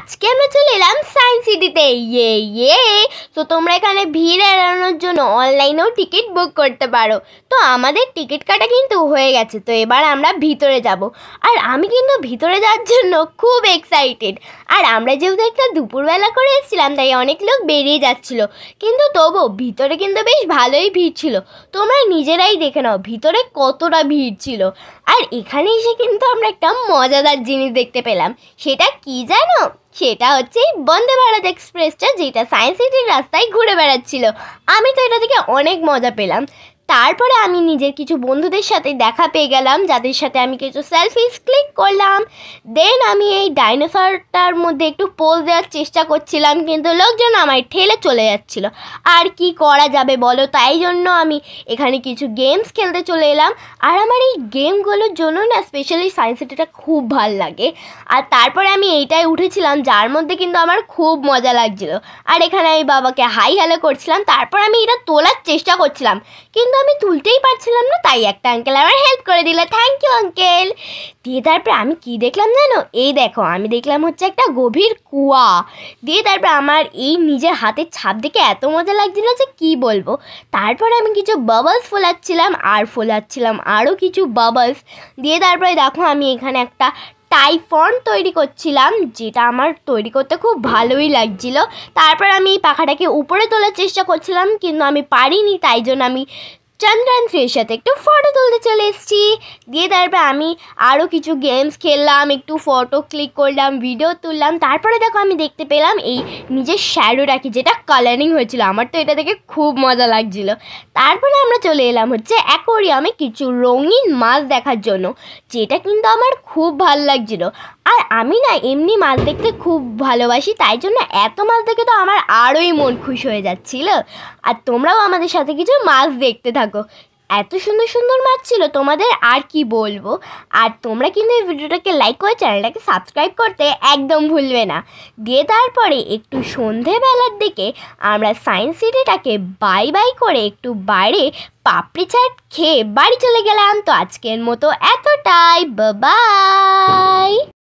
আজকে আমরা চলে এলাম সায়েন্স সিটিতে। ইয়ে তো তোমরা এখানে ভিড় এড়ানোর জন্য অনলাইনেও টিকিট বুক করতে পারো। তো আমাদের টিকিট কাটা কিন্তু হয়ে গেছে, তো এবার আমরা ভিতরে যাব। আর আমি কিন্তু ভিতরে যাওয়ার জন্য খুব এক্সাইটেড। আর আমরা যেহেতু একটা দুপুরবেলা করে এসেছিলাম, তাই অনেক লোক বেরিয়ে যাচ্ছিল, কিন্তু তবুও ভিতরে কিন্তু বেশ ভালোই ভিড় ছিল। তোমরা নিজেরাই দেখে নাও ভিতরে কতটা ভিড় ছিল। আর এখানে এসে কিন্তু আমরা একটা মজাদার জিনিস দেখতে পেলাম। সেটা কি জানো? সেটা হচ্ছে বন্দে ভারত এক্সপ্রেসটা, যেটা সায়েন্স সিটির রাস্তায় ঘুরে বেড়াচ্ছিল। আমি তো এটা থেকে অনেক মজা পেলাম। তারপরে আমি নিজের কিছু বন্ধুদের সাথে দেখা পেয়ে গেলাম, যাদের সাথে আমি কিছু সেলফিস ক্লিক করলাম। দেন আমি এই ডাইনোসরটার মধ্যে একটু পোজ দেওয়ার চেষ্টা করছিলাম, কিন্তু লোকজন আমায় ঠেলে চলে যাচ্ছিল। আর কি করা যাবে বলো, তাই জন্য আমি এখানে কিছু গেমস খেলতে চলে এলাম। আর আমার এই গেমগুলোর জন্য না স্পেশালি সায়েন্স সিটিটা খুব ভাল লাগে। আর তারপরে আমি এইটাই উঠেছিলাম, যার মধ্যে কিন্তু আমার খুব মজা লাগছিল। আর এখানে আমি বাবাকে হাই হ্যালো করছিলাম। তারপর আমি এটা তোলার চেষ্টা করছিলাম, কিন্তু আমি তুলতেই পারছিলাম না। তাই একটা আঙ্কেল আমার হেল্প করে দিল, থ্যাংক ইউ আঙ্কেল। দিয়ে তারপরে আমি কি দেখলাম জানো? এই দেখো, আমি দেখলাম হচ্ছে একটা গভীর কুয়া। দিয়ে তারপরে আমার এই নিজের হাতের ছাপ দেখে এত মজা লাগছিল যে কি বলবো। তারপরে আমি কিছু বাবলস ফোলাচ্ছিলাম আরও কিছু বাবলস। দিয়ে তারপরে দেখো আমি এখানে একটা টাইফন তৈরি করছিলাম, যেটা আমার তৈরি করতে খুব ভালোই লাগছিল। তারপর আমি এই পাখাটাকে উপরে তোলার চেষ্টা করছিলাম, কিন্তু আমি পারিনি। তাই জন্য আমি চন্দ্রায়ন 3 সাথে একটু ফটো তুলতে চলে এসেছি। দিয়ে তারপর আমি আরও কিছু গেমস খেললাম, একটু ফটো ক্লিক করলাম, ভিডিও তুললাম। তারপরে দেখো আমি দেখতে পেলাম এই নিজের শ্যাডোটাকে, যেটা কালারিং হয়েছিল। আমার তো এটা দেখে খুব মজা লাগছিল। তারপরে আমরা চলে এলাম হচ্ছে অ্যাকোয়ারিয়ামে কিছু রঙিন মাছ দেখার জন্য, যেটা কিন্তু আমার খুব ভালো লাগছিল। আর আমি না এমনি মাছ দেখতে খুব ভালোবাসি, তাই জন্য এত মাছ দেখে তো আমার আরোই মন খুশি হয়ে যাচ্ছিল। আর তোমরাও আমাদের সাথে কিছু মাছ দেখতে থাকো। এত সুন্দর সুন্দর মাছ ছিল, তোমাদের আর কি বলবো। আর তোমরা কিন্তু এই ভিডিওটাকে লাইক করে চ্যানেলটাকে সাবস্ক্রাইব করতে একদম ভুলবে না। দিয়ে তারপরে একটু সন্ধেবেলার দিকে আমরা সায়েন্স সিটিটাকে বাই বাই করে একটু বাইরে পাপড়ি চাট খেয়ে বাড়ি চলে গেলাম। তো আজকের মতো এতটাই, বাই।